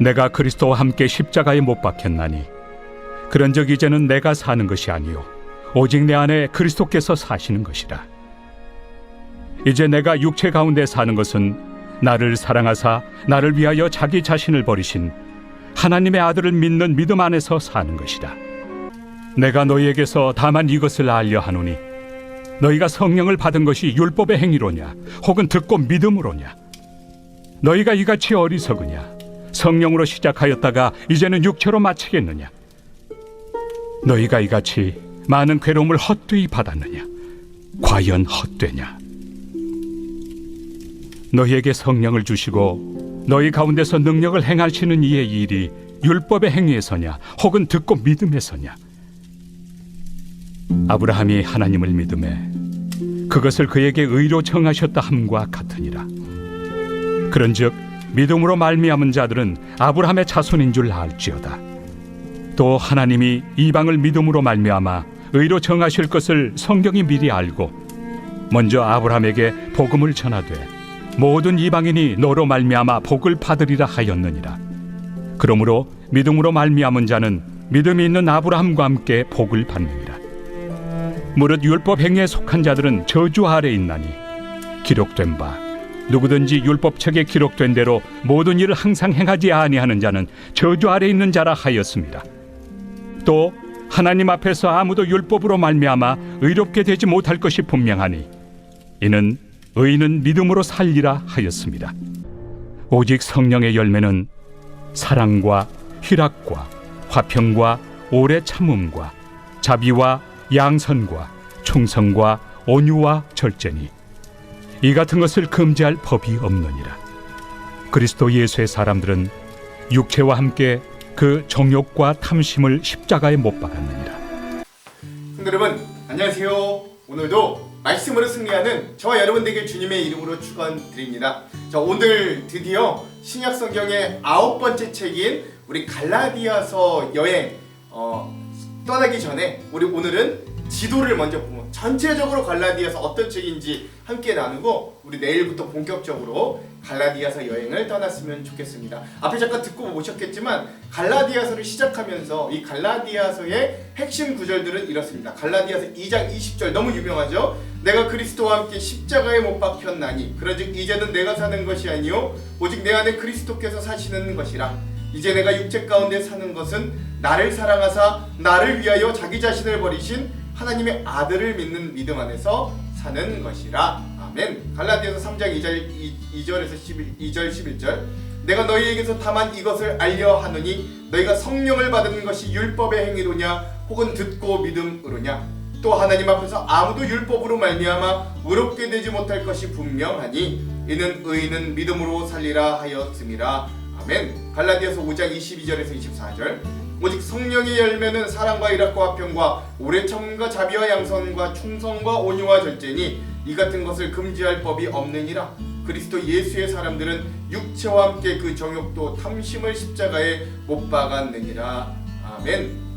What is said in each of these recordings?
내가 그리스도와 함께 십자가에 못 박혔나니 그런즉 이제는 내가 사는 것이 아니요 오직 내 안에 그리스도께서 사시는 것이라. 이제 내가 육체 가운데 사는 것은 나를 사랑하사 나를 위하여 자기 자신을 버리신 하나님의 아들을 믿는 믿음 안에서 사는 것이라. 내가 너희에게서 다만 이것을 알려 하노니 너희가 성령을 받은 것이 율법의 행위로냐 혹은 듣고 믿음으로냐. 너희가 이같이 어리석으냐. 성령으로 시작하였다가 이제는 육체로 마치겠느냐. 너희가 이같이 많은 괴로움을 헛되이 받았느냐. 과연 헛되냐. 너희에게 성령을 주시고 너희 가운데서 능력을 행하시는 이의 일이 율법의 행위에서냐 혹은 듣고 믿음에서냐. 아브라함이 하나님을 믿음에 그것을 그에게 의로 정하셨다 함과 같으니라. 그런즉 믿음으로 말미암은 자들은 아브라함의 자손인 줄 알지어다. 또 하나님이 이방을 믿음으로 말미암아 의로 정하실 것을 성경이 미리 알고 먼저 아브라함에게 복음을 전하되 모든 이방인이 너로 말미암아 복을 받으리라 하였느니라. 그러므로 믿음으로 말미암은 자는 믿음이 있는 아브라함과 함께 복을 받느니라. 무릇 율법 행위에 속한 자들은 저주 아래 있나니 기록된 바 누구든지 율법책에 기록된 대로 모든 일을 항상 행하지 아니하는 자는 저주 아래 있는 자라 하였습니다. 또 하나님 앞에서 아무도 율법으로 말미암아 의롭게 되지 못할 것이 분명하니 이는 의인은 믿음으로 살리라 하였습니다. 오직 성령의 열매는 사랑과 희락과 화평과 오래 참음과 자비와 양선과 충성과 온유와 절제니 이 같은 것을 금지할 법이 없느니라. 그리스도 예수의 사람들은 육체와 함께 그 정욕과 탐심을 십자가에 못 박았느니라. 여러분 안녕하세요. 오늘도 말씀으로 승리하는 저와 여러분 되길 주님의 이름으로 축원드립니다. 자, 오늘 드디어 신약 성경의 9번째 책인 우리 갈라디아서 여행 떠나기 전에 우리 오늘은 지도를 먼저 보면 전체적으로 갈라디아서 어떤 책인지 함께 나누고 우리 내일부터 본격적으로 갈라디아서 여행을 떠났으면 좋겠습니다. 앞에 잠깐 듣고 보셨겠지만 갈라디아서를 시작하면서 이 갈라디아서의 핵심 구절들은 이렇습니다. 갈라디아서 2장 20절 너무 유명하죠. 내가 그리스도와 함께 십자가에 못 박혔나니 그런즉 이제는 내가 사는 것이 아니요 오직 내 안에 그리스도께서 사시는 것이라. 이제 내가 육체 가운데 사는 것은 나를 사랑하사 나를 위하여 자기 자신을 버리신 하나님의 아들을 믿는 믿음 안에서 사는 것이라. 아멘. 갈라디아서 3장 2절에서 2절 11절 내가 너희에게서 다만 이것을 알려 하노니 너희가 성령을 받은 것이 율법의 행위로냐 혹은 듣고 믿음으로냐. 또 하나님 앞에서 아무도 율법으로 말미암아 의롭게 되지 못할 것이 분명하니 이는 의인은 믿음으로 살리라 하였음이라. 아멘. 갈라디아서 5장 22절에서 24절 오직 성령의 열매는 사랑과 희락과 화평과 오래 참음과 자비와 양선과 충성과 온유와 절제니 이 같은 것을 금지할 법이 없느니라. 그리스도 예수의 사람들은 육체와 함께 그 정욕도 탐심을 십자가에 못 박았느니라. 아멘.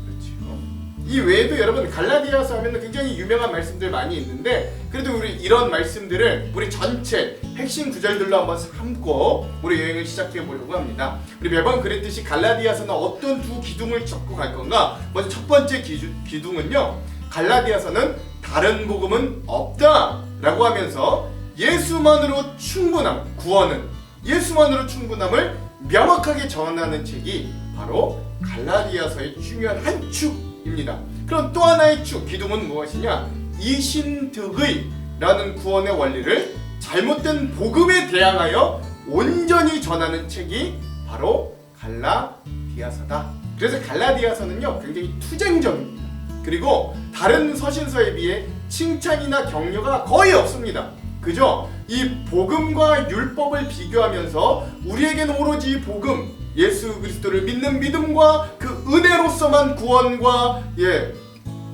이 외에도 여러분 갈라디아서 하면 굉장히 유명한 말씀들 많이 있는데 그래도 우리 이런 말씀들을 우리 전체 핵심 구절들로 한번 삼고 우리 여행을 시작해 보려고 합니다. 우리 매번 그랬듯이 갈라디아서는 어떤 두 기둥을 잡고 갈 건가? 먼저 첫 번째 기둥은요, 갈라디아서는 다른 복음은 없다 라고 하면서 예수만으로 충분함, 구원은 예수만으로 충분함을 명확하게 전하는 책이 바로 갈라디아서의 중요한 한 축입니다. 그럼 또 하나의 축, 기둥은 무엇이냐? 이신득의 라는 구원의 원리를 잘못된 복음에 대항하여 온전히 전하는 책이 바로 갈라디아서다. 그래서 갈라디아서는요 굉장히 투쟁적입니다. 그리고 다른 서신서에 비해 칭찬이나 격려가 거의 없습니다. 그죠? 이 복음과 율법을 비교하면서 우리에게는 오로지 복음, 예수 그리스도를 믿는 믿음과 그 은혜로서만 구원과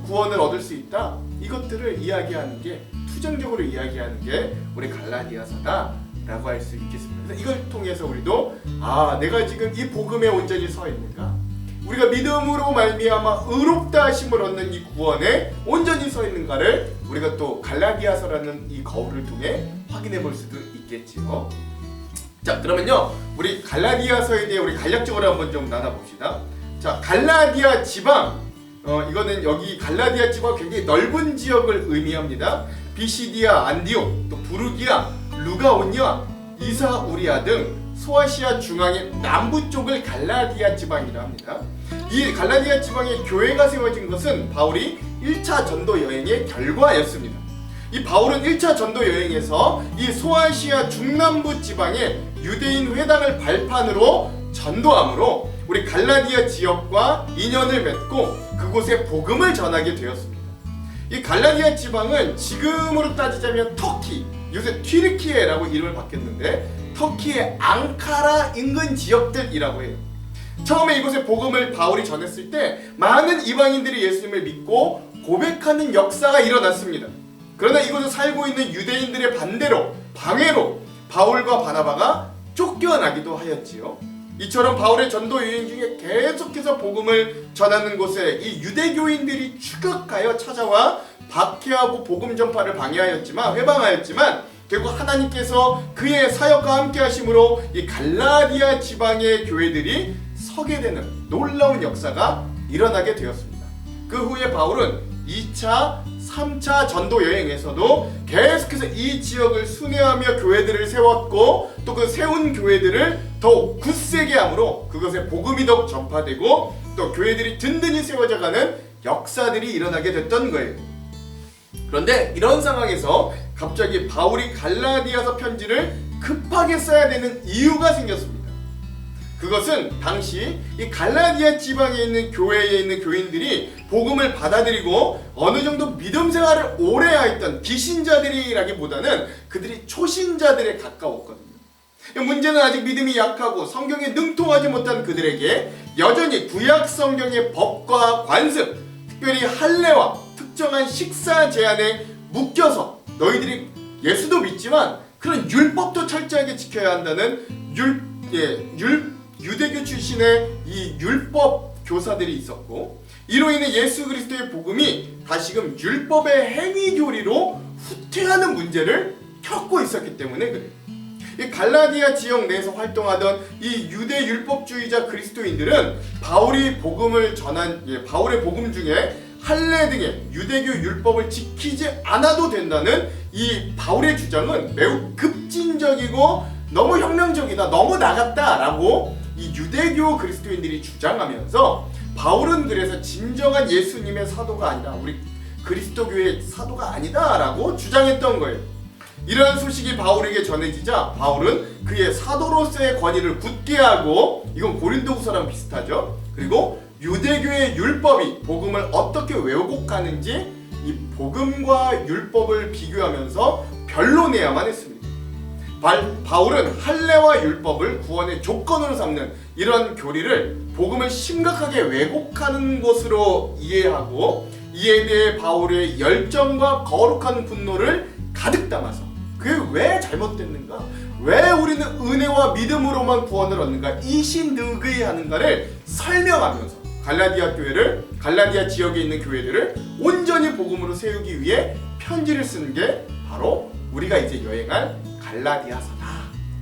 구원을 얻을 수 있다. 이것들을 이야기하는 게, 투정적으로 이야기하는 게 우리 갈라디아서다 라고 할 수 있겠습니다. 그래서 이걸 통해서 우리도 내가 지금 이 복음에 온전히 서 있는가, 우리가 믿음으로 말미암아 의롭다 하심을 얻는 이 구원에 온전히 서 있는가를 우리가 또 갈라디아서라는 이 거울을 통해 확인해 볼 수도 있겠지요. 자, 그러면요, 우리 갈라디아서에 대해 우리 간략적으로 한번 좀 나눠봅시다. 자, 갈라디아 지방, 이거는 여기 갈라디아 지방 굉장히 넓은 지역을 의미합니다. 비시디아, 안디옥, 또 부르기아, 루가오니아, 이사우리아 등 소아시아 중앙의 남부 쪽을 갈라디아 지방이라 합니다. 이 갈라디아 지방에 교회가 세워진 것은 바울이 1차 전도 여행의 결과였습니다. 이 바울은 1차 전도 여행에서 이 소아시아 중남부 지방에 유대인 회당을 발판으로 전도함으로 우리 갈라디아 지역과 인연을 맺고 그곳에 복음을 전하게 되었습니다. 이 갈라디아 지방은 지금으로 따지자면 터키, 요새 튀르키예라고 이름을 바뀌었는데 터키의 앙카라 인근 지역들이라고 해요. 처음에 이곳에 복음을 바울이 전했을 때 많은 이방인들이 예수님을 믿고 고백하는 역사가 일어났습니다. 그러나 이곳에 살고 있는 유대인들의 반대로 방해로 바울과 바나바가 쫓겨나기도 하였지요. 이처럼 바울의 전도 여행 중에 계속해서 복음을 전하는 곳에 이 유대교인들이 추격하여 찾아와 박해하고 복음 전파를 회방하였지만 결국 하나님께서 그의 사역과 함께 하심으로 이 갈라디아 지방의 교회들이 서게 되는 놀라운 역사가 일어나게 되었습니다. 그 후에 바울은 2차, 3차 전도 여행에서도 계속해서 이 지역을 순회하며 교회들을 세웠고 또 그 세운 교회들을 더욱 굳세게 함으로 그것에 복음이 더욱 전파되고 또 교회들이 든든히 세워져가는 역사들이 일어나게 됐던 거예요. 그런데 이런 상황에서 갑자기 바울이 갈라디아서 편지를 급하게 써야 되는 이유가 생겼습니다. 그것은 당시 이 갈라디아 지방에 있는 교회에 있는 교인들이 복음을 받아들이고 어느 정도 믿음 생활을 오래 하였던 비신자들이라기보다는 그들이 초신자들에 가까웠거든요. 문제는 아직 믿음이 약하고 성경에 능통하지 못한 그들에게 여전히 구약 성경의 법과 관습, 특별히 할례와 특정한 식사 제한에 묶여서 너희들이 예수도 믿지만 그런 율법도 철저하게 지켜야 한다는 유대교 출신의 이 율법 교사들이 있었고 이로 인해 예수 그리스도의 복음이 다시금 율법의 행위 교리로 후퇴하는 문제를 겪고 있었기 때문에 그래요. 이 갈라디아 지역 내에서 활동하던 이 유대 율법주의자 그리스도인들은 바울의 복음 중에 할례 등의 유대교 율법을 지키지 않아도 된다는 이 바울의 주장은 매우 급진적이고 너무 혁명적이다, 너무 나갔다라고 이 유대교 그리스도인들이 주장하면서 바울은 그래서 진정한 예수님의 사도가 아니라 우리 그리스도교의 사도가 아니다라고 주장했던 거예요. 이러한 소식이 바울에게 전해지자 바울은 그의 사도로서의 권위를 굳게 하고, 이건 고린도후서랑 비슷하죠. 그리고 유대교의 율법이 복음을 어떻게 왜곡하는지 이 복음과 율법을 비교하면서 변론해야만 했습니다. 바울은 할례와 율법을 구원의 조건으로 삼는 이런 교리를 복음을 심각하게 왜곡하는 것으로 이해하고, 이에 대해 바울의 열정과 거룩한 분노를 가득 담아서 그게 왜 잘못됐는가, 왜 우리는 은혜와 믿음으로만 구원을 얻는가, 이신득의 하는가를 설명하면서 갈라디아 지역에 있는 교회들을 온전히 복음으로 세우기 위해 편지를 쓰는 게 바로 우리가 이제 여행할 갈라디아서다.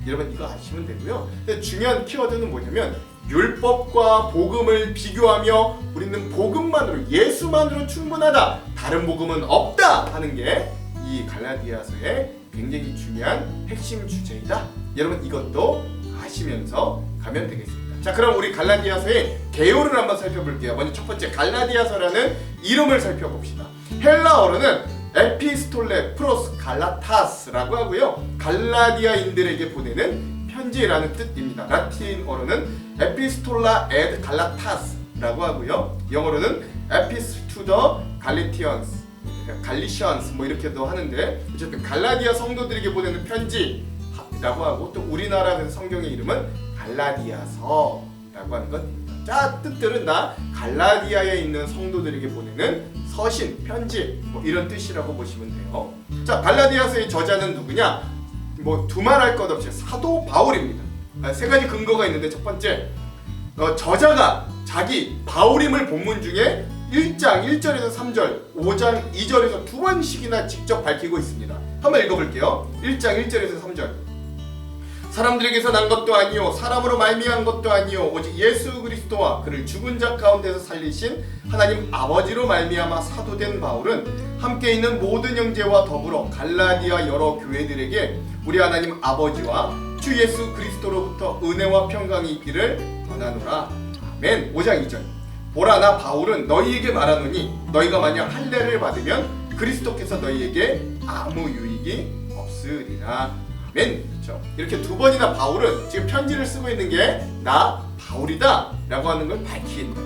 여러분 이거 아시면 되고요. 근데 중요한 키워드는 뭐냐면 율법과 복음을 비교하며 우리는 복음만으로, 예수만으로 충분하다, 다른 복음은 없다 하는 게 이 갈라디아서의 굉장히 중요한 핵심 주제이다. 여러분 이것도 아시면서 가면 되겠습니다. 자, 그럼 우리 갈라디아서의 개요를 한번 살펴볼게요. 먼저 첫 번째, 갈라디아서라는 이름을 살펴봅시다. 헬라어로는 에피스톨레 프로스 갈라타스라고 하고요, 갈라디아인들에게 보내는 편지라는 뜻입니다. 라틴어로는 에피스톨라 에드 갈라타스라고 하고요, 영어로는 에피스 투 더 갈리티언스, 갈리션스 뭐 이렇게도 하는데, 어쨌든 갈라디아 성도들에게 보내는 편지라고 하고, 또 우리나라 성경의 이름은 갈라디아서라고 하는 것입니다. 자, 뜻들은 다 갈라디아에 있는 성도들에게 보내는 서신, 편지 뭐 이런 뜻이라고 보시면 돼요. 자, 갈라디아서의 저자는 누구냐? 뭐 두말할 것 없이 사도 바울입니다. 세 가지 근거가 있는데, 첫 번째, 저자가 자기 바울임을 본문 중에 1장 1절에서 3절, 5장 2절에서 두 번씩이나 직접 밝히고 있습니다. 한번 읽어볼게요. 1장 1절에서 3절. 사람들에게서 난 것도 아니요 사람으로 말미암은 것도 아니요 오직 예수 그리스도와 그를 죽은 자 가운데서 살리신 하나님 아버지로 말미암아 사도된 바울은 함께 있는 모든 형제와 더불어 갈라디아 여러 교회들에게 우리 하나님 아버지와 주 예수 그리스도로부터 은혜와 평강이 있기를 원하노라. 아멘. 5장 2절. 보라 나 바울은 너희에게 말하노니 너희가 만약 할례를 받으면 그리스도께서 너희에게 아무 유익이 없으리라. 아멘. 그렇죠. 이렇게 두 번이나 바울은 지금 편지를 쓰고 있는 게 나 바울이다 라고 하는 걸 밝힌다.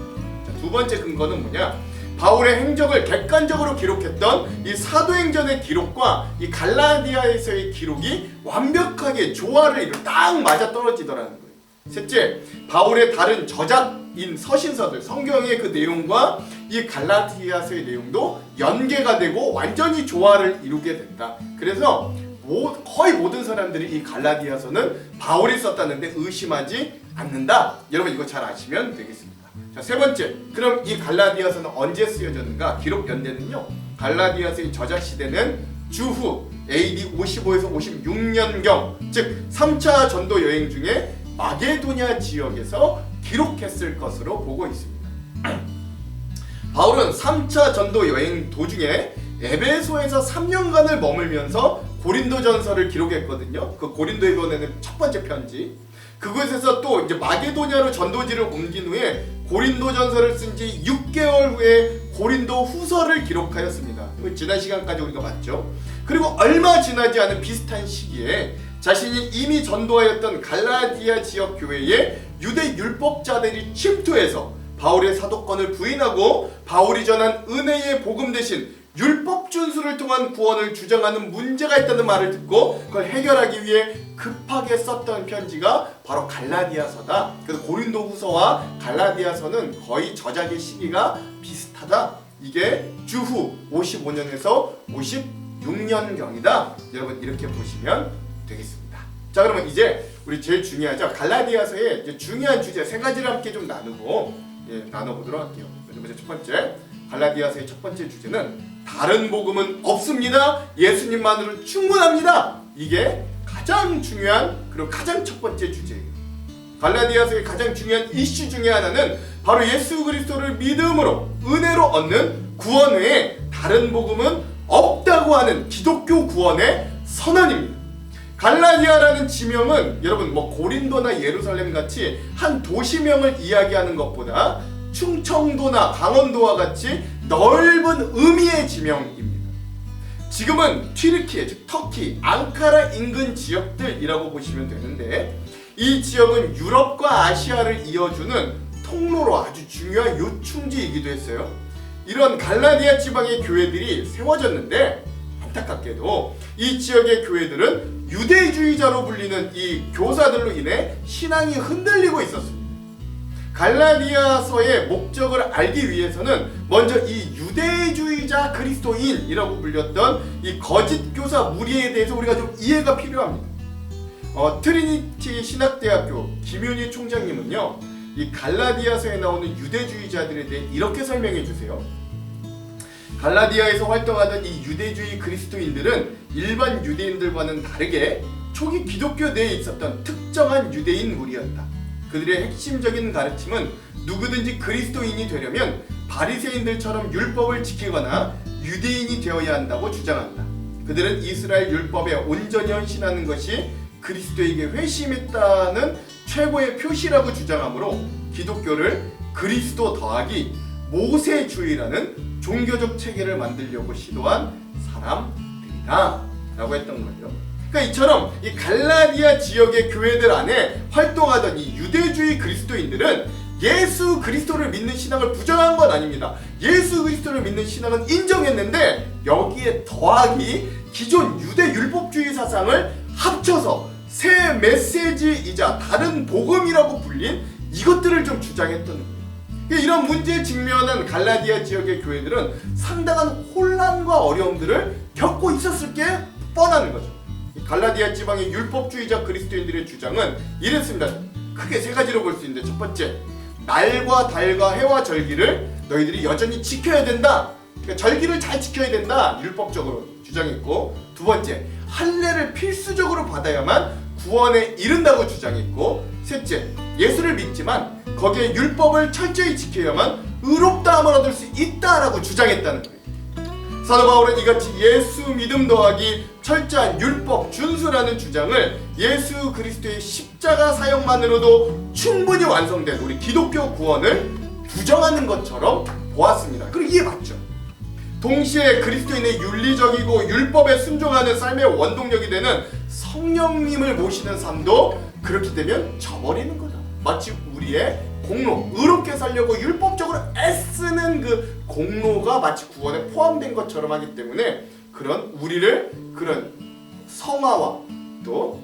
두 번째 근거는 뭐냐? 바울의 행적을 객관적으로 기록했던 이 사도행전의 기록과 이 갈라디아에서의 기록이 완벽하게 조화를 이루어 딱 맞아 떨어지더라는 거예요. 셋째, 바울의 다른 저작인 서신서들, 성경의 그 내용과 이 갈라디아서의 내용도 연계가 되고 완전히 조화를 이루게 된다. 그래서 거의 모든 사람들이 이 갈라디아서는 바울이 썼다는데 의심하지 않는다. 여러분 이거 잘 아시면 되겠습니다. 자, 세 번째, 그럼 이 갈라디아서는 언제 쓰여졌는가? 기록 연대는요, 갈라디아서의 저작 시대는 주후 AD 55에서 56년경, 즉 3차 전도 여행 중에 마게도냐 지역에서 기록했을 것으로 보고 있습니다. 바울은 3차 전도 여행 도중에 에베소에서 3년간을 머물면서 고린도전서를 기록했거든요. 그 고린도에 보내는 첫 번째 편지. 그곳에서 또 이제 마게도냐로 전도지를 옮긴 후에 고린도전서를 쓴 지 6개월 후에 고린도 후서를 기록하였습니다. 지난 시간까지 우리가 봤죠. 그리고 얼마 지나지 않은 비슷한 시기에 자신이 이미 전도하였던 갈라디아 지역 교회에 유대 율법자들이 침투해서 바울의 사도권을 부인하고 바울이 전한 은혜의 복음 대신 율법 준수를 통한 구원을 주장하는 문제가 있다는 말을 듣고 그걸 해결하기 위해 급하게 썼던 편지가 바로 갈라디아서다. 그래서 고린도후서와 갈라디아서는 거의 저작의 시기가 비슷하다. 이게 주후 55년에서 56년경이다. 여러분 이렇게 보시면 되겠습니다. 자, 그러면 이제 우리 제일 중요하죠. 갈라디아서의 이제 중요한 주제 세 가지를 함께 좀 나눠보도록 할게요. 먼저 첫 번째, 갈라디아서의 첫 번째 주제는 다른 복음은 없습니다. 예수님만으로 충분합니다. 이게 가장 중요한 그리고 가장 첫 번째 주제예요. 갈라디아서의 가장 중요한 이슈 중에 하나는 바로 예수 그리스도를 믿음으로 은혜로 얻는 구원 외에 다른 복음은 없다고 하는 기독교 구원의 선언입니다. 갈라디아라는 지명은 여러분 고린도나 예루살렘 같이 한 도시명을 이야기하는 것보다 충청도나 강원도와 같이 넓은 의미의 지명입니다. 지금은 튀르키예, 즉 터키, 앙카라 인근 지역들이라고 보시면 되는데 이 지역은 유럽과 아시아를 이어주는 통로로 아주 중요한 요충지이기도 했어요. 이런 갈라디아 지방의 교회들이 세워졌는데 안타깝게도 이 지역의 교회들은 유대주의자로 불리는 이 교사들로 인해 신앙이 흔들리고 있었습니다. 갈라디아서의 목적을 알기 위해서는 먼저 이 유대주의자 그리스도인이라고 불렸던 이 거짓 교사 무리에 대해서 우리가 좀 이해가 필요합니다. 트리니티 신학대학교 김윤희 총장님은요, 이 갈라디아서에 나오는 유대주의자들에 대해 이렇게 설명해 주세요. 갈라디아에서 활동하던 이 유대주의 그리스도인들은 일반 유대인들과는 다르게 초기 기독교 내에 있었던 특정한 유대인 무리였다. 그들의 핵심적인 가르침은 누구든지 그리스도인이 되려면 바리새인들처럼 율법을 지키거나 유대인이 되어야 한다고 주장한다. 그들은 이스라엘 율법에 온전히 헌신하는 것이 그리스도에게 회심했다는 최고의 표시라고 주장하므로 기독교를 그리스도 더하기 모세주의라는 종교적 체계를 만들려고 시도한 사람들이다 라고 했던 거죠. 그러니까 이처럼 이 갈라디아 지역의 교회들 안에 활동하던 이 유대주의 그리스도인들은 예수 그리스도를 믿는 신앙을 부정한 건 아닙니다. 예수 그리스도를 믿는 신앙은 인정했는데 여기에 더하기 기존 유대 율법주의 사상을 합쳐서 새 메시지이자 다른 복음이라고 불린 이것들을 좀 주장했던 거예요. 이런 문제에 직면한 갈라디아 지역의 교회들은 상당한 혼란과 어려움들을 겪고 있었을 게 뻔한 거죠. 갈라디아 지방의 율법주의자 그리스도인들의 주장은 이랬습니다. 크게 세 가지로 볼 수 있는데, 첫 번째, 날과 달과 해와 절기를 너희들이 여전히 지켜야 된다. 그러니까 절기를 잘 지켜야 된다, 율법적으로 주장했고, 두 번째, 할례를 필수적으로 받아야만 구원에 이른다고 주장했고, 셋째, 예수를 믿지만 거기에 율법을 철저히 지켜야만 의롭다함을 얻을 수 있다라고 주장했다는 거예요. 사도 바울은 이같이 예수 믿음 더하기 철저한 율법 준수라는 주장을 예수 그리스도의 십자가 사역만으로도 충분히 완성된 우리 기독교 구원을 부정하는 것처럼 보았습니다. 그리고 이게 맞죠. 동시에 그리스도인의 윤리적이고 율법에 순종하는 삶의 원동력이 되는 성령님을 모시는 삶도 그렇게 되면 져버리는 거다. 마치 우리의 공로, 의롭게 살려고 율법적으로 애쓰는 그 공로가 마치 구원에 포함된 것처럼 하기 때문에 그런 우리를 그런 성화와 또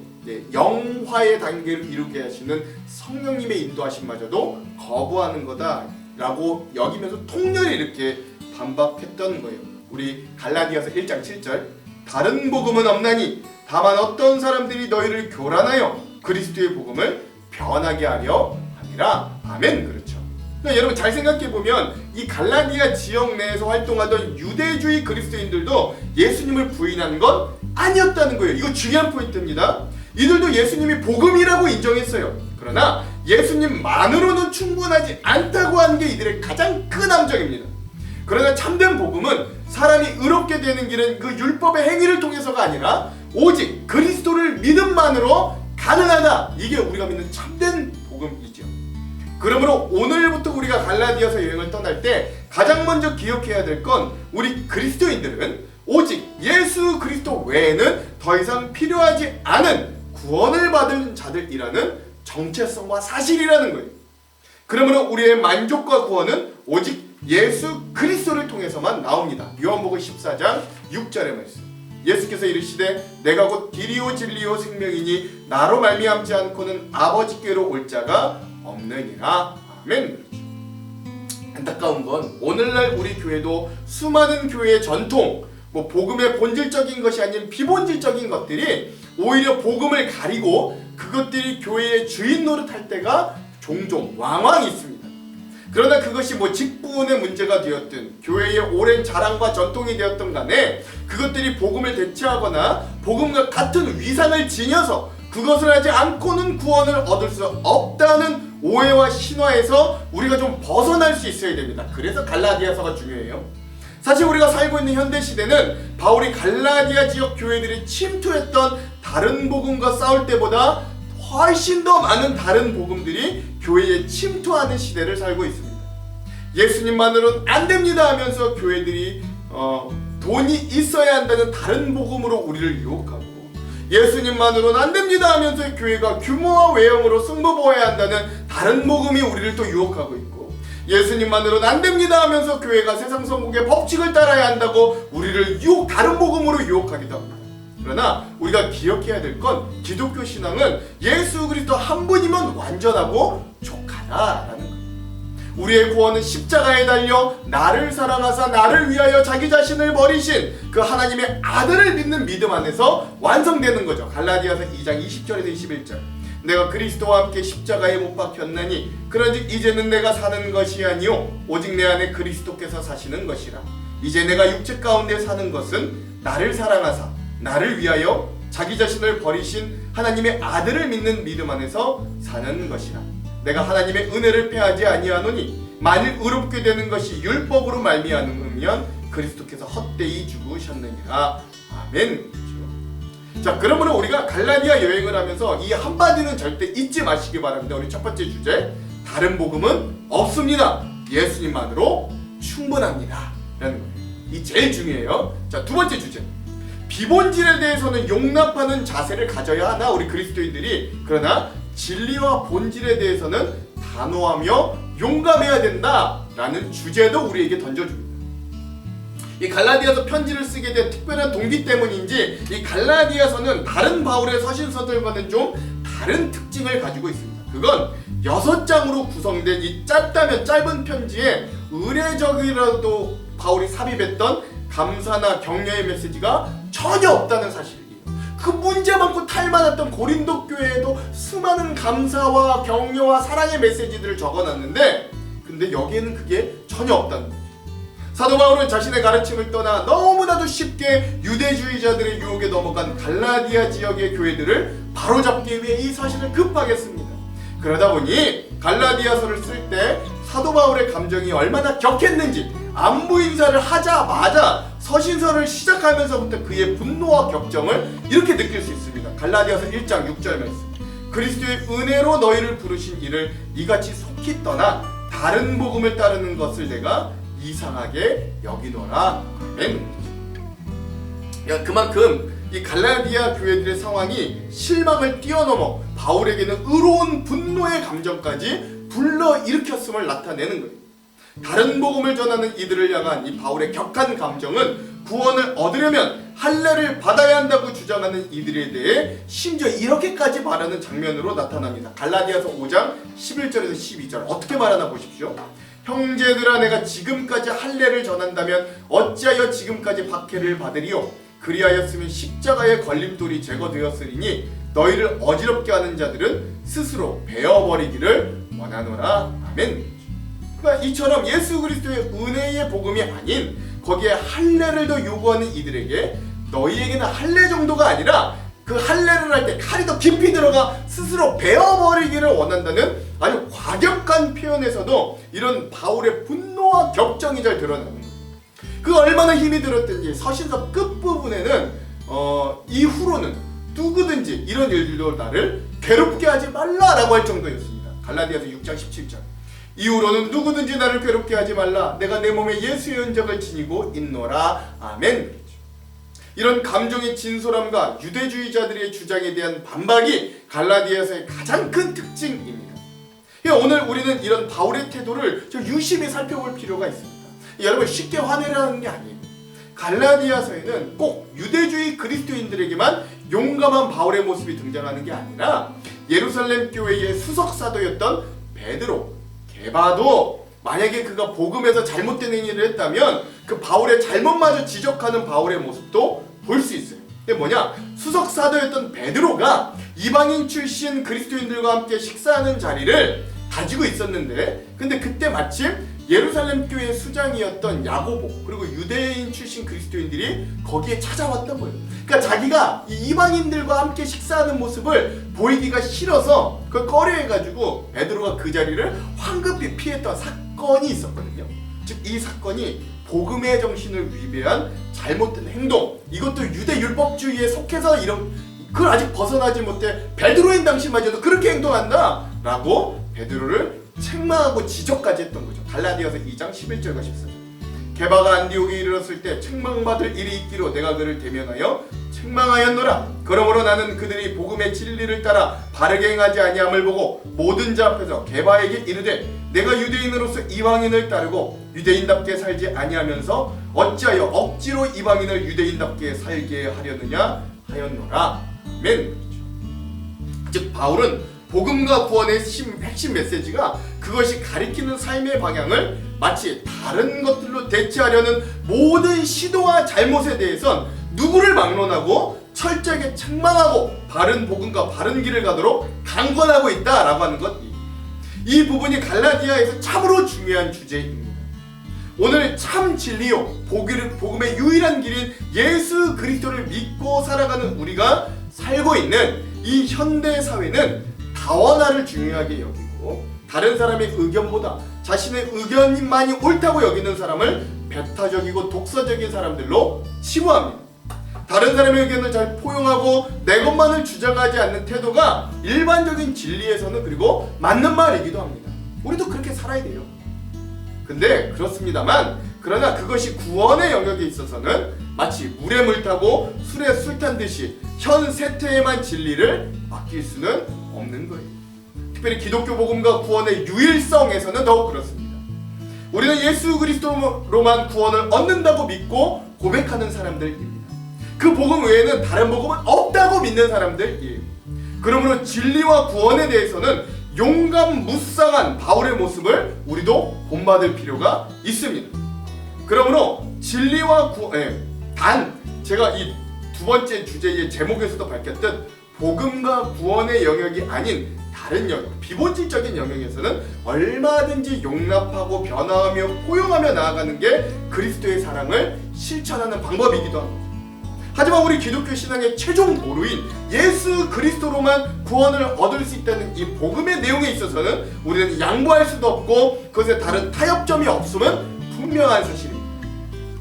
영화의 단계를 이루게 하시는 성령님의 인도하심마저도 거부하는 거다라고 여기면서 통렬히 이렇게 반박했던 거예요. 우리 갈라디아서 1장 7절, 다른 복음은 없나니 다만 어떤 사람들이 너희를 교란하여 그리스도의 복음을 변하게 하려 함이라. 아멘. 그렇죠. 그러니까 여러분 잘 생각해보면 이 갈라디아 지역 내에서 활동하던 유대주의 그리스도인들도 예수님을 부인한 건 아니었다는 거예요. 이거 중요한 포인트입니다. 이들도 예수님이 복음이라고 인정했어요. 그러나 예수님만으로는 충분하지 않다고 하는 게 이들의 가장 큰 함정입니다. 그러나 참된 복음은 사람이 의롭게 되는 길은 그 율법의 행위를 통해서가 아니라 오직 그리스도를 믿음만으로 가능하다. 이게 우리가 믿는 참된 복음이죠. 그러므로 오늘부터 우리가 갈라디아서 여행을 떠날 때 가장 먼저 기억해야 될 건 우리 그리스도인들은 오직 예수 그리스도 외에는 더 이상 필요하지 않은 구원을 받은 자들이라는 정체성과 사실이라는 거예요. 그러므로 우리의 만족과 구원은 오직 예수 그리스도를 통해서만 나옵니다. 요한복음 14장 6절의 말씀. 예수께서 이르시되 내가 곧 길이요 진리요 생명이니 나로 말미암지 않고는 아버지께로 올 자가 없느니라. 아멘. 안타까운 건 오늘날 우리 교회도 수많은 교회의 전통, 복음의 본질적인 것이 아닌 비본질적인 것들이 오히려 복음을 가리고 그것들이 교회의 주인 노릇할 때가 종종 왕왕 있습니다. 그러나 그것이 직분의 문제가 되었든 교회의 오랜 자랑과 전통이 되었든 간에 그것들이 복음을 대체하거나 복음과 같은 위상을 지녀서 그것을 하지 않고는 구원을 얻을 수 없다는 오해와 신화에서 우리가 좀 벗어날 수 있어야 됩니다. 그래서 갈라디아서가 중요해요. 사실 우리가 살고 있는 현대시대는 바울이 갈라디아 지역 교회들이 침투했던 다른 복음과 싸울 때보다 훨씬 더 많은 다른 복음들이 교회에 침투하는 시대를 살고 있습니다. 예수님만으로는 안 됩니다 하면서 교회들이 돈이 있어야 한다는 다른 복음으로 우리를 유혹하고, 예수님만으로는 안 됩니다 하면서 교회가 규모와 외형으로 승부보아야 한다는 다른 복음이 우리를 또 유혹하고 있고, 예수님만으로는 안 됩니다 하면서 교회가 세상 선국의 법칙을 따라야 한다고 우리를 다른 복음으로 유혹하기도 합니다. 그러나 우리가 기억해야 될 건 기독교 신앙은 예수 그리스도 한 분이면 완전하고 족하다라는 거예요. 우리의 구원은 십자가에 달려 나를 사랑하사 나를 위하여 자기 자신을 버리신 그 하나님의 아들을 믿는 믿음 안에서 완성되는 거죠. 갈라디아서 2장 20절에서 21절. 내가 그리스도와 함께 십자가에 못 박혔나니 그런즉 이제는 내가 사는 것이 아니요 오직 내 안에 그리스도께서 사시는 것이라. 이제 내가 육체 가운데 사는 것은 나를 사랑하사 나를 위하여 자기 자신을 버리신 하나님의 아들을 믿는 믿음 안에서 사는 것이라. 내가 하나님의 은혜를 패하지 아니하노니 만일 의롭게 되는 것이 율법으로 말미암으면 그리스도께서 헛되이 죽으셨느니라. 아멘. 자, 그러므로 우리가 갈라디아 여행을 하면서 이 한마디는 절대 잊지 마시기 바랍니다. 우리 첫 번째 주제, 다른 복음은 없습니다. 예수님만으로 충분합니다 라는 거예요. 이 제일 중요해요. 자, 두 번째 주제, 비본질에 대해서는 용납하는 자세를 가져야 하나 우리 그리스도인들이, 그러나 진리와 본질에 대해서는 단호하며 용감해야 된다라는 주제도 우리에게 던져줍니다. 이 갈라디아서 편지를 쓰게 된 특별한 동기 때문인지 이 갈라디아서는 다른 바울의 서신서들과는 좀 다른 특징을 가지고 있습니다. 그건 6장으로 구성된 이 짧다면 짧은 편지에 의례적이라도 바울이 삽입했던 감사나 격려의 메시지가 전혀 없다는 사실이에요. 그 문제 많고 탈 많았던 고린도 교회에도 수많은 감사와 격려와 사랑의 메시지들을 적어놨는데, 근데 여기에는 그게 전혀 없다는 거예요. 사도 바울은 자신의 가르침을 떠나 너무나도 쉽게 유대주의자들의 유혹에 넘어간 갈라디아 지역의 교회들을 바로잡기 위해 이 사실을 급하겠습니다. 그러다 보니 갈라디아서를 쓸 때 사도 바울의 감정이 얼마나 격했는지 안부 인사를 하자마자 서신서를 시작하면서부터 그의 분노와 격정을 이렇게 느낄 수 있습니다. 갈라디아서 1장 6절 말씀. 그리스도의 은혜로 너희를 부르신 이를 이같이 속히 떠나 다른 복음을 따르는 것을 내가 이상하게 여기노라. 아멘. 그만큼 이 갈라디아 교회들의 상황이 실망을 뛰어넘어 바울에게는 의로운 분노의 감정까지 불러일으켰음을 나타내는 거예요. 다른 복음을 전하는 이들을 향한 이 바울의 격한 감정은 구원을 얻으려면 할례를 받아야 한다고 주장하는 이들에 대해 심지어 이렇게까지 말하는 장면으로 나타납니다. 갈라디아서 5장 11절에서 12절 어떻게 말하나 보십시오. 형제들아, 내가 지금까지 할례를 전한다면 어찌하여 지금까지 박해를 받으리요? 그리하였으면 십자가의 걸림돌이 제거되었으리니 너희를 어지럽게 하는 자들은 스스로 베어버리기를 원하노라. 아멘. 그러니까 이처럼 예수 그리스도의 은혜의 복음이 아닌 거기에 할례를 더 요구하는 이들에게 너희에게는 할례 정도가 아니라 그 할례를 할 때 칼이 더 깊이 들어가 스스로 베어버리기를 원한다는 아주 과격한 표현에서도 이런 바울의 분노와 격정이 잘 드러나는 거예요. 그 얼마나 힘이 들었든지 서신서 끝부분에는 이후로는 누구든지 이런 일들로 나를 괴롭게 하지 말라라고 할 정도였습니다. 갈라디아서 6장 17절. 이후로는 누구든지 나를 괴롭게 하지 말라. 내가 내 몸에 예수의 은적을 지니고 있노라. 아멘. 이런 감정의 진솔함과 유대주의자들의 주장에 대한 반박이 갈라디아서의 가장 큰 특징입니다. 오늘 우리는 이런 바울의 태도를 좀 유심히 살펴볼 필요가 있습니다. 여러분, 쉽게 화내라는 게 아니에요. 갈라디아서에는 꼭 유대주의 그리스도인들에게만 용감한 바울의 모습이 등장하는 게 아니라 예루살렘 교회의 수석 사도였던 베드로, 게바도 만약에 그가 복음에서 잘못된 행위를 했다면 그 바울의 잘못마저 지적하는 바울의 모습도 볼 수 있어요. 그게 뭐냐? 수석 사도였던 베드로가 이방인 출신 그리스도인들과 함께 식사하는 자리를 가지고 있었는데, 근데 그때 마침 예루살렘 교회의 수장이었던 야고보 그리고 유대인 출신 그리스도인들이 거기에 찾아왔던 거예요. 그러니까 자기가 이방인들과 함께 식사하는 모습을 보이기가 싫어서 그걸 꺼려해가지고 베드로가 그 자리를 황급히 피했던 사건이 있었거든요. 즉 이 사건이 복음의 정신을 위배한 잘못된 행동, 이것도 유대 율법주의에 속해서 이런 그걸 아직 벗어나지 못해 베드로인 당시마저도 그렇게 행동한다 라고 베드로를 책망하고 지적까지 했던 거죠. 갈라디아서 2장 11절과 14절. 게바가 안디옥에 이르렀을 때 책망받을 일이 있기로 내가 그를 대면하여 책망하였노라. 그러므로 나는 그들이 복음의 진리를 따라 바르게 행하지 아니함을 보고 모든 자 앞에서 게바에게 이르되 내가 유대인으로서 이방인을 따르고 유대인답게 살지 아니하면서 어찌하여 억지로 이방인을 유대인답게 살게 하려느냐 하였노라. 아멘. 즉 바울은 복음과 구원의 핵심 메시지가 그것이 가리키는 삶의 방향을 마치 다른 것들로 대체하려는 모든 시도와 잘못에 대해선 누구를 막론하고 철저하게 책망하고 바른 복음과 바른 길을 가도록 강권하고 있다라고 하는 것. 이 부분이 갈라디아에서 참으로 중요한 주제입니다. 오늘 참 진리요 복음의 유일한 길인 예수 그리스도를 믿고 살아가는 우리가 살고 있는 이 현대 사회는 다원화를 중요하게 여기고 다른 사람의 의견보다 자신의 의견만이 옳다고 여기는 사람을 배타적이고 독서적인 사람들로 치부합니다. 다른 사람의 의견을 잘 포용하고 내 것만을 주장하지 않는 태도가 일반적인 진리에서는 그리고 맞는 말이기도 합니다. 우리도 그렇게 살아야 돼요. 근데 그렇습니다만 그러나 그것이 구원의 영역에 있어서는 마치 물에 물 타고 술에 술 탄 듯이 현 세태에만 진리를 맡길 수는 없는 거예요. 특별히 기독교 복음과 구원의 유일성에서는 더욱 그렇습니다. 우리는 예수 그리스도로만 구원을 얻는다고 믿고 고백하는 사람들입니다. 그 복음 외에는 다른 복음은 없다고 믿는 사람들이에요. 그러므로 진리와 구원에 대해서는 용감무쌍한 바울의 모습을 우리도 본받을 필요가 있습니다. 그러므로 진리와 제가 이 두 번째 주제의 제목에서도 밝혔듯 복음과 구원의 영역이 아닌 다른 영역, 비본질적인 영역에서는 얼마든지 용납하고 변화하며 포용하며 나아가는 게 그리스도의 사랑을 실천하는 방법이기도 합니다. 하지만 우리 기독교 신앙의 최종 보루인 예수 그리스도로만 구원을 얻을 수 있다는 이 복음의 내용에 있어서는 우리는 양보할 수도 없고 그것에 다른 타협점이 없음은 분명한 사실입니다.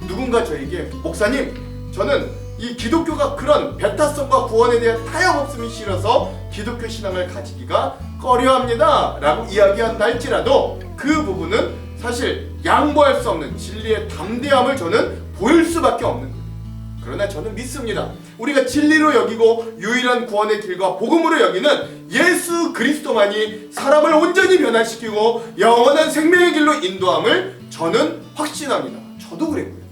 누군가 저에게 목사님, 저는 이 기독교가 그런 배타성과 구원에 대한 타협 없음이 싫어서 기독교 신앙을 가지기가 꺼려합니다 라고 이야기한다 할지라도 그 부분은 사실 양보할 수 없는 진리의 담대함을 저는 보일 수밖에 없는 거예요. 그러나 저는 믿습니다. 우리가 진리로 여기고 유일한 구원의 길과 복음으로 여기는 예수 그리스도만이 사람을 온전히 변화시키고 영원한 생명의 길로 인도함을 저는 확신합니다. 저도 그랬고요.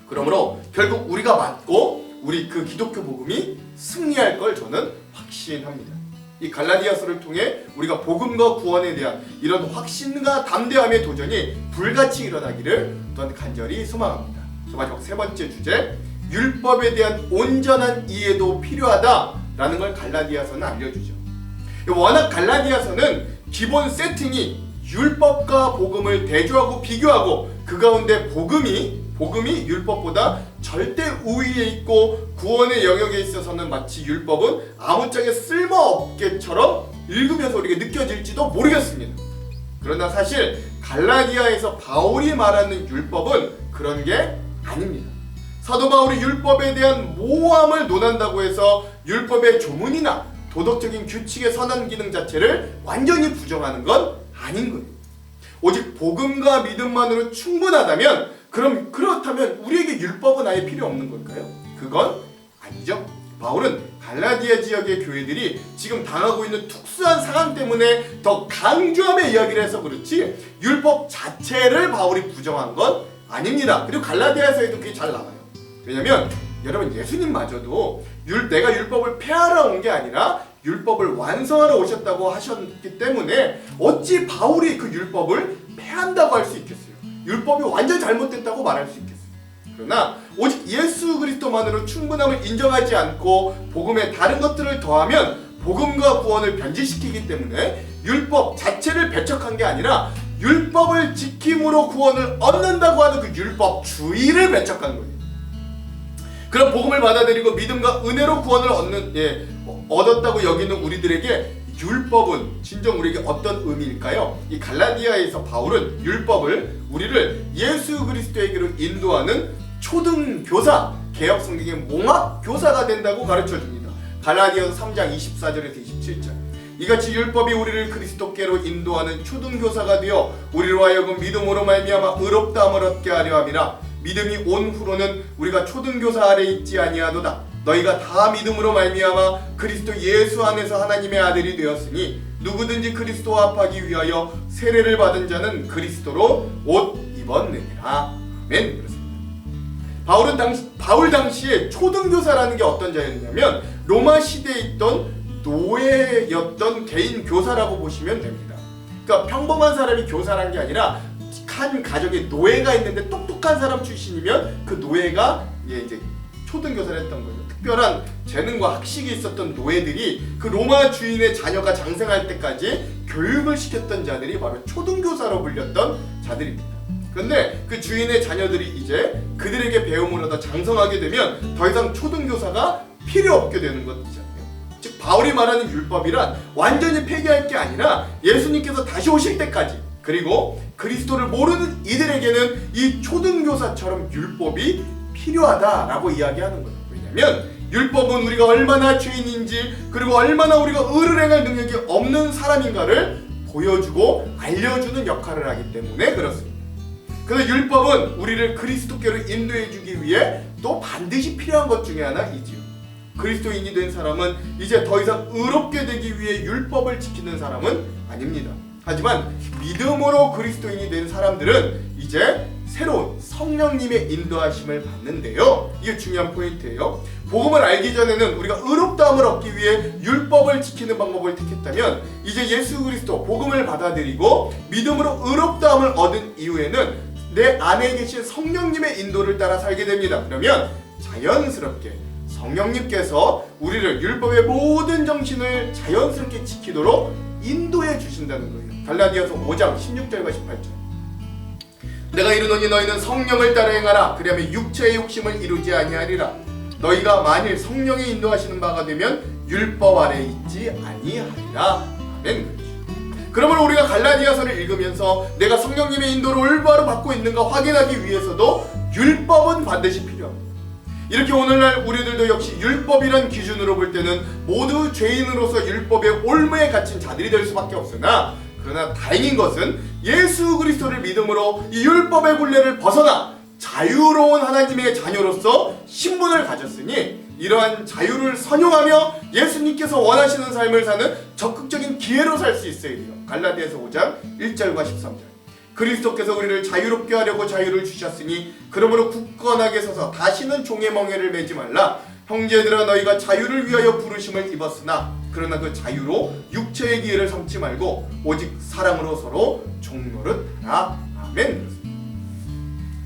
그러므로 결국 우리가 맞고 우리 그 기독교 복음이 승리할 걸 저는 확신합니다. 이 갈라디아서를 통해 우리가 복음과 구원에 대한 이런 확신과 담대함의 도전이 불같이 일어나기를 또한 간절히 소망합니다. 마지막 세 번째 주제, 율법에 대한 온전한 이해도 필요하다라는 걸 갈라디아서는 알려주죠. 워낙 갈라디아서는 기본 세팅이 율법과 복음을 대조하고 비교하고 그 가운데 복음이 율법보다 절대 우위에 있고 구원의 영역에 있어서는 마치 율법은 아무짝에 쓸모없게처럼 읽으면서 우리가 느껴질지도 모르겠습니다. 그러나 사실 갈라디아에서 바울이 말하는 율법은 그런 게 아닙니다. 사도 바울이 율법에 대한 모호함을 논한다고 해서 율법의 조문이나 도덕적인 규칙의 선한 기능 자체를 완전히 부정하는 건 아닌 거예요. 오직 복음과 믿음만으로 충분하다면 그렇다면 우리에게 율법은 아예 필요 없는 걸까요? 그건 아니죠. 바울은 갈라디아 지역의 교회들이 지금 당하고 있는 특수한 상황 때문에 더 강조함의 이야기를 해서 그렇지 율법 자체를 바울이 부정한 건 아닙니다. 그리고 갈라디아서에도 그게 잘 나와요. 왜냐면 여러분 예수님마저도 내가 율법을 폐하러 온 게 아니라 율법을 완성하러 오셨다고 하셨기 때문에 어찌 바울이 그 율법을 폐한다고 할 수 있겠어요? 율법이 완전 잘못됐다고 말할 수 있겠어요? 그러나 오직 예수 그리스도만으로 충분함을 인정하지 않고 복음에 다른 것들을 더하면 복음과 구원을 변질시키기 때문에 율법 자체를 배척한 게 아니라 율법을 지킴으로 구원을 얻는다고 하는 그 율법주의를 배척한 거예요. 그런 복음을 받아들이고 믿음과 은혜로 구원을 얻었다고 여기는 우리들에게 율법은 진정 우리에게 어떤 의미일까요? 이 갈라디아에서 바울은 율법을 우리를 예수 그리스도에게로 인도하는 초등교사, 개역 성경의 몽합교사가 된다고 가르쳐줍니다. 갈라디아서 3장 24절에서 27절. 이같이 율법이 우리를 그리스도께로 인도하는 초등교사가 되어 우리로 하여금 믿음으로 말미암아 의롭다함을 얻게 하려 함이라. 믿음이 온 후로는 우리가 초등교사 아래 있지 아니하도다. 너희가 다 믿음으로 말미암아 그리스도 예수 안에서 하나님의 아들이 되었으니 누구든지 그리스도와 합하기 위하여 세례를 받은 자는 그리스도로 옷 입었느니라. 아멘. 그렇습니다. 바울 당시에 초등교사라는 게 어떤 자였냐면 로마 시대에 있던 노예였던 개인 교사라고 보시면 됩니다. 그러니까 평범한 사람이 교사란 게 아니라 한 가정에 노예가 있는데 똑똑한 사람 출신이면 그 노예가 이제 초등교사를 했던 거예요. 특별한 재능과 학식이 있었던 노예들이 그 로마 주인의 자녀가 장성할 때까지 교육을 시켰던 자들이 바로 초등교사로 불렸던 자들입니다. 그런데 그 주인의 자녀들이 이제 그들에게 배움을 얻어 장성하게 되면 더 이상 초등교사가 필요 없게 되는 것이잖아요. 즉 바울이 말하는 율법이란 완전히 폐기할 게 아니라 예수님께서 다시 오실 때까지, 그리고 그리스도를 모르는 이들에게는 이 초등교사처럼 율법이 필요하다라고 이야기하는 거예요. 왜냐하면 율법은 우리가 얼마나 죄인인지, 그리고 얼마나 우리가 의를 행할 능력이 없는 사람인가를 보여주고 알려주는 역할을 하기 때문에 그렇습니다. 그래서 율법은 우리를 그리스도께로 인도해주기 위해 또 반드시 필요한 것 중에 하나이지요. 그리스도인이 된 사람은 이제 더 이상 의롭게 되기 위해 율법을 지키는 사람은 아닙니다. 하지만 믿음으로 그리스도인이 된 사람들은 이제 새로운 성령님의 인도하심을 받는데요. 이게 중요한 포인트예요. 복음을 알기 전에는 우리가 의롭다함을 얻기 위해 율법을 지키는 방법을 택했다면 이제 예수 그리스도 복음을 받아들이고 믿음으로 의롭다함을 얻은 이후에는 내 안에 계신 성령님의 인도를 따라 살게 됩니다. 그러면 자연스럽게 성령님께서 우리를 율법의 모든 정신을 자연스럽게 지키도록 인도해 주신다는 거예요. 갈라디아서 5장 16절과 18절. 내가 이르노니 너희는 성령을 따라 행하라. 그리하면 육체의 욕심을 이루지 아니하리라. 너희가 만일 성령이 인도하시는 바가 되면 율법 아래 있지 아니하리라. 아멘. 그러면 우리가 갈라디아서를 읽으면서 내가 성령님의 인도를 올바로 받고 있는가 확인하기 위해서도 율법은 반드시 필요합니다. 이렇게 오늘날 우리들도 역시 율법이란 기준으로 볼 때는 모두 죄인으로서 율법의 올무에 갇힌 자들이 될 수밖에 없으나, 그러나 다행인 것은 예수 그리스도를 믿음으로 이 율법의 굴레를 벗어나 자유로운 하나님의 자녀로서 신분을 가졌으니 이러한 자유를 선용하며 예수님께서 원하시는 삶을 사는 적극적인 기회로 살 수 있어야 돼요. 갈라디아서 5장 1절과 13절. 그리스도께서 우리를 자유롭게 하려고 자유를 주셨으니 그러므로 굳건하게 서서 다시는 종의 멍에를 매지 말라. 형제들아 너희가 자유를 위하여 부르심을 입었으나 그러나 그 자유로 육체의 기회를 삼지 말고 오직 사랑으로 서로 종노릇하라. 아멘.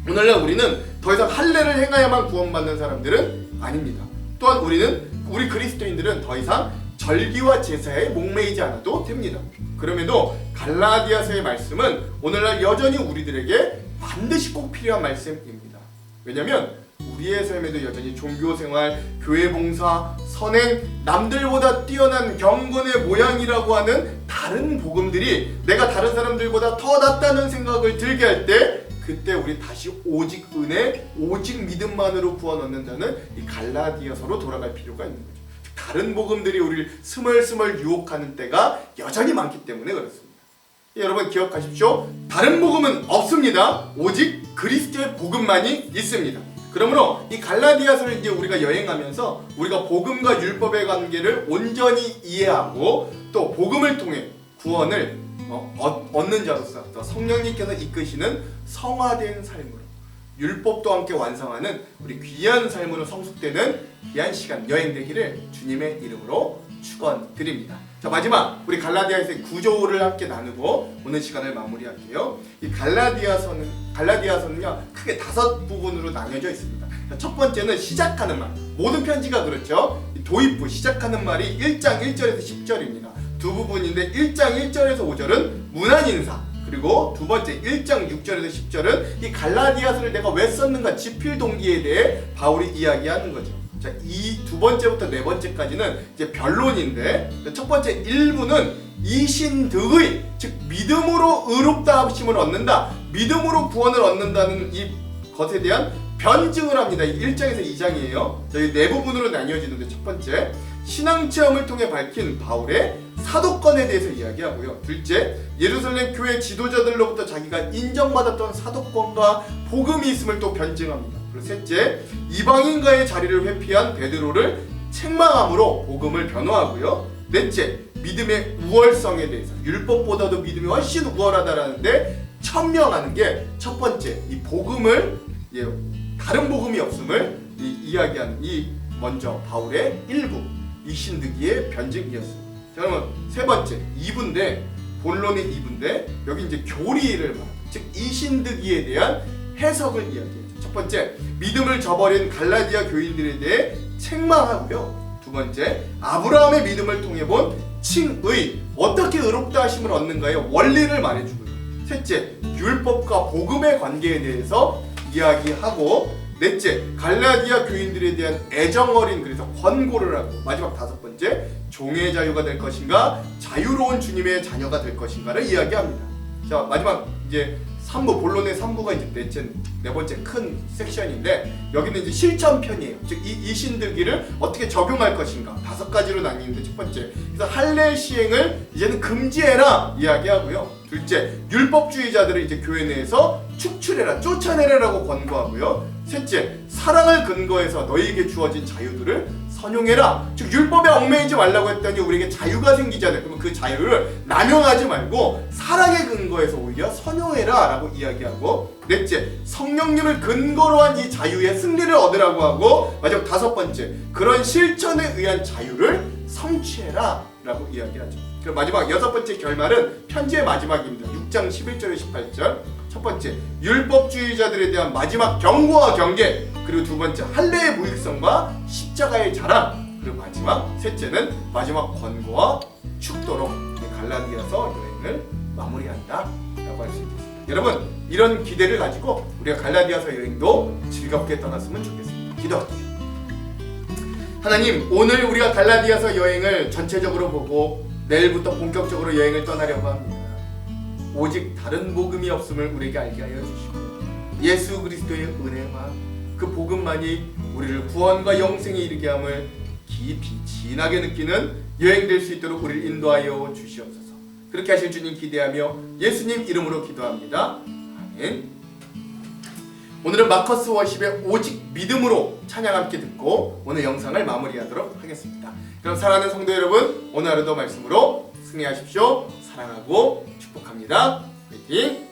오늘날 우리는 더 이상 할례를 행하야만 구원받는 사람들은 아닙니다. 또한 우리 그리스도인들은 더 이상 절기와 제사에 목매이지 않아도 됩니다. 그럼에도 갈라디아서의 말씀은 오늘날 여전히 우리들에게 반드시 꼭 필요한 말씀입니다. 왜냐하면 우리의 삶에도 여전히 종교생활, 교회봉사, 선행, 남들보다 뛰어난 경건의 모양이라고 하는 다른 복음들이 내가 다른 사람들보다 더 낫다는 생각을 들게 할 때, 그때 우리 다시 오직 은혜, 오직 믿음만으로 구원 얻는다는 이 갈라디아서로 돌아갈 필요가 있는 거죠. 다른 복음들이 우리를 스멀스멀 유혹하는 때가 여전히 많기 때문에 그렇습니다. 여러분 기억하십시오. 다른 복음은 없습니다. 오직 그리스도의 복음만이 있습니다. 그러므로 이 갈라디아서를 이제 우리가 여행하면서 우리가 복음과 율법의 관계를 온전히 이해하고 또 복음을 통해 구원을 얻는 자로서 또 성령님께서 이끄시는 성화된 삶으로 율법도 함께 완성하는 우리 귀한 삶으로 성숙되는 귀한 시간 여행 되기를 주님의 이름으로 축원드립니다. 자, 마지막 우리 갈라디아서의 구조를 함께 나누고 오늘 시간을 마무리할게요. 이 갈라디아서는요 크게 5부분으로 나뉘어져 있습니다. 첫 번째는 시작하는 말. 모든 편지가 그렇죠. 도입부 시작하는 말이 1장 1절에서 10절입니다. 두 부분인데 1장 1절에서 5절은 문안 인사, 그리고 두 번째 1장 6절에서 10절은 이 갈라디아서를 내가 왜 썼는가 지필 동기에 대해 바울이 이야기하는 거죠. 자, 이 두 번째부터 네 번째까지는 이제 변론인데, 첫 번째 1부는 이신득의, 즉 믿음으로 의롭다 하심을 얻는다, 믿음으로 구원을 얻는다는 이 것에 대한 변증을 합니다. 1장에서 2장이에요. 저희 네 부분으로 나뉘어지는데, 첫 번째 신앙 체험을 통해 밝힌 바울의 사도권에 대해서 이야기하고요. 둘째, 예루살렘 교회 지도자들로부터 자기가 인정받았던 사도권과 복음이 있음을 또 변증합니다. 그리고 셋째, 이방인과의 자리를 회피한 베드로를 책망함으로 복음을 변호하고요. 넷째, 믿음의 우월성에 대해서 율법보다도 믿음이 훨씬 우월하다라는데 천명하는 게 첫 번째, 이 복음을 다른 복음이 없음을 이야기하는 이 먼저 바울의 일부 이신득이의 변증이었습니다. 자, 그러면 세 번째 2부인데 본론의 2부인데 여기 이제 교리를 말합니다. 즉 이신득이에 대한 해석을 이야기해요. 첫 번째, 믿음을 저버린 갈라디아 교인들에 대해 책망하고요. 두 번째, 아브라함의 믿음을 통해 본 칭의, 어떻게 의롭다 하심을 얻는가의 원리를 말해주고요. 셋째, 율법과 복음의 관계에 대해서 이야기하고, 넷째, 갈라디아 교인들에 대한 애정어린 그래서 권고를 하고, 마지막 다섯 번째, 종의 자유가 될 것인가 자유로운 주님의 자녀가 될 것인가를 이야기합니다. 자, 마지막 이제 3부, 본론의 3부가 이제 네 번째 큰 섹션인데, 여기는 이제 실천편이에요. 즉 이신득이를 어떻게 적용할 것인가 5가지로 나뉘는데, 첫 번째, 그래서 할례 시행을 이제는 금지해라 이야기하고요. 둘째, 율법주의자들을 이제 교회 내에서 축출해라, 쫓아내라라고 권고하고요. 셋째, 사랑을 근거해서 너희에게 주어진 자유들을 선용해라. 즉 율법에 얽매이지 말라고 했더니 우리에게 자유가 생기잖아요. 그러면 그 자유를 남용하지 말고 사랑에 근거해서 오히려 선용해라 라고 이야기하고, 넷째, 성령님을 근거로 한 이 자유의 승리를 얻으라고 하고, 마지막 다섯 번째, 그런 실천에 의한 자유를 성취해라 라고 이야기하죠. 그리고 마지막 여섯 번째 결말은 편지의 마지막입니다. 6장 11절에 18절. 첫 번째, 율법주의자들에 대한 마지막 경고와 경계, 그리고 두 번째, 할례의 무익성과 십자가의 자랑, 그리고 마지막 셋째는 마지막 권고와 축도로 갈라디아서 여행을 마무리한다 라고 할 수 있겠습니다. 여러분 이런 기대를 가지고 우리가 갈라디아서 여행도 즐겁게 떠났으면 좋겠습니다. 기도할게요. 하나님, 오늘 우리가 갈라디아서 여행을 전체적으로 보고 내일부터 본격적으로 여행을 떠나려고 합니다. 오직 다른 복음이 없음을 우리에게 알게 하여 주시고 예수 그리스도의 은혜와 그 복음만이 우리를 구원과 영생에 이르게 함을 깊이 진하게 느끼는 여행 될 수 있도록 우리를 인도하여 주시옵소서. 그렇게 하실 주님 기대하며 예수님 이름으로 기도합니다. 아멘. 오늘은 마커스 워십의 오직 믿음으로 찬양 함께 듣고 오늘 영상을 마무리하도록 하겠습니다. 그럼 사랑하는 성도 여러분, 오늘 하루도 말씀으로 승리하십시오. 사랑하고 축복합니다. 화이팅!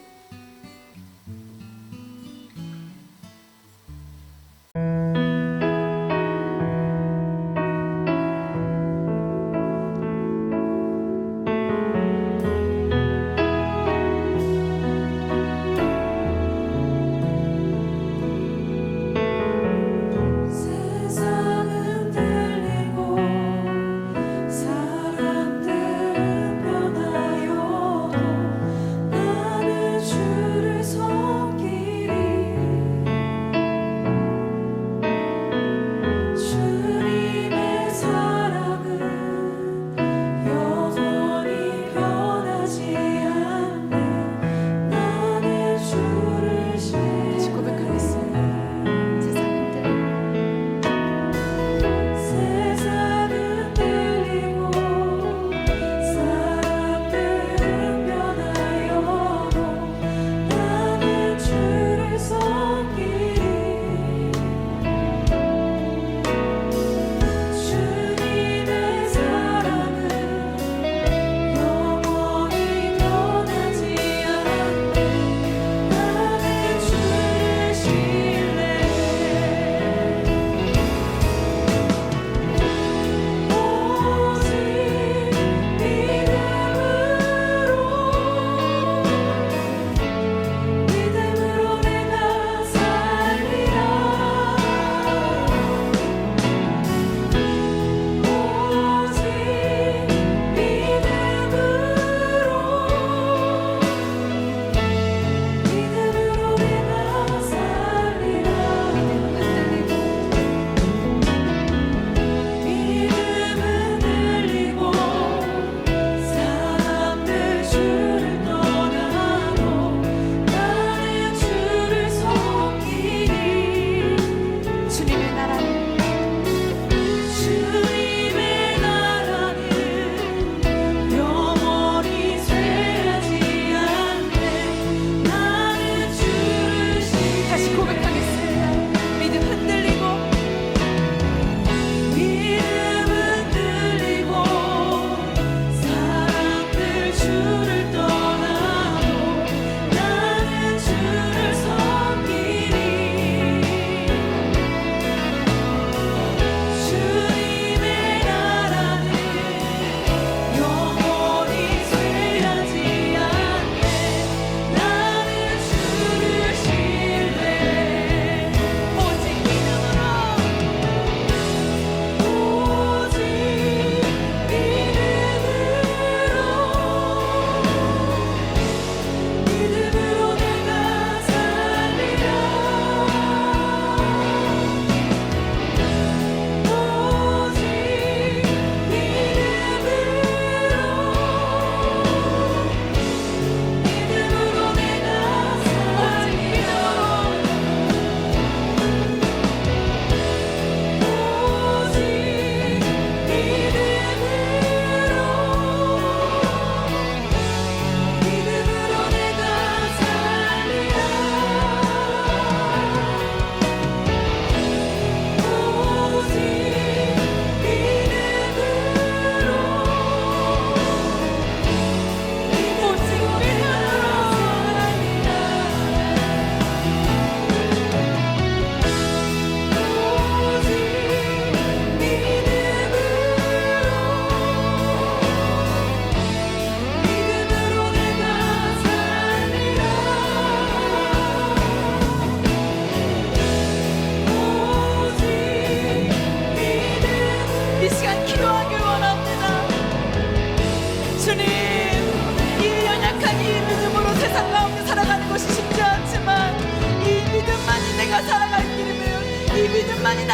세상은 들리고 사람들은 변하여도 나는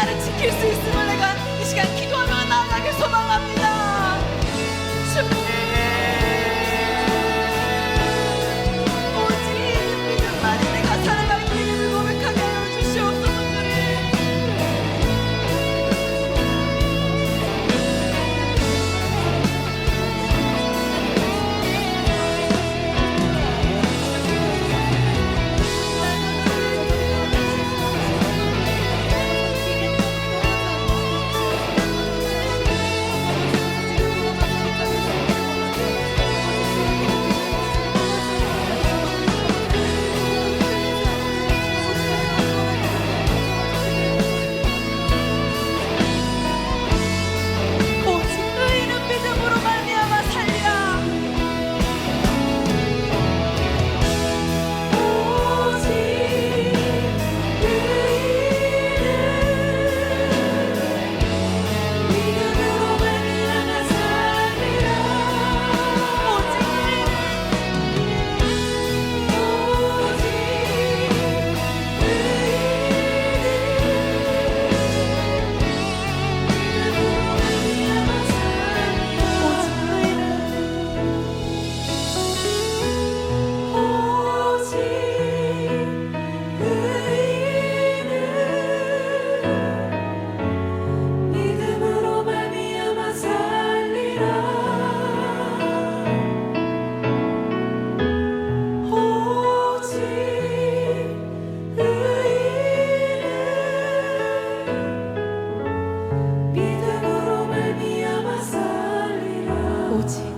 나를 지킬 수 있음을 내가 이 시간 기도하며 나아가길 소망합니다. 주님, 오직 믿음만이 내가 살아갈 길을 고백하게 하여 주시옵소서. 오직 의인은 믿음으로 말미암아 살리라. 오직 의인은 믿음으로 말미암아 살리라. 오직 믿음으로 말미암아 살리라. 오직 의인은 믿음으로 말미암아 살리라. 오직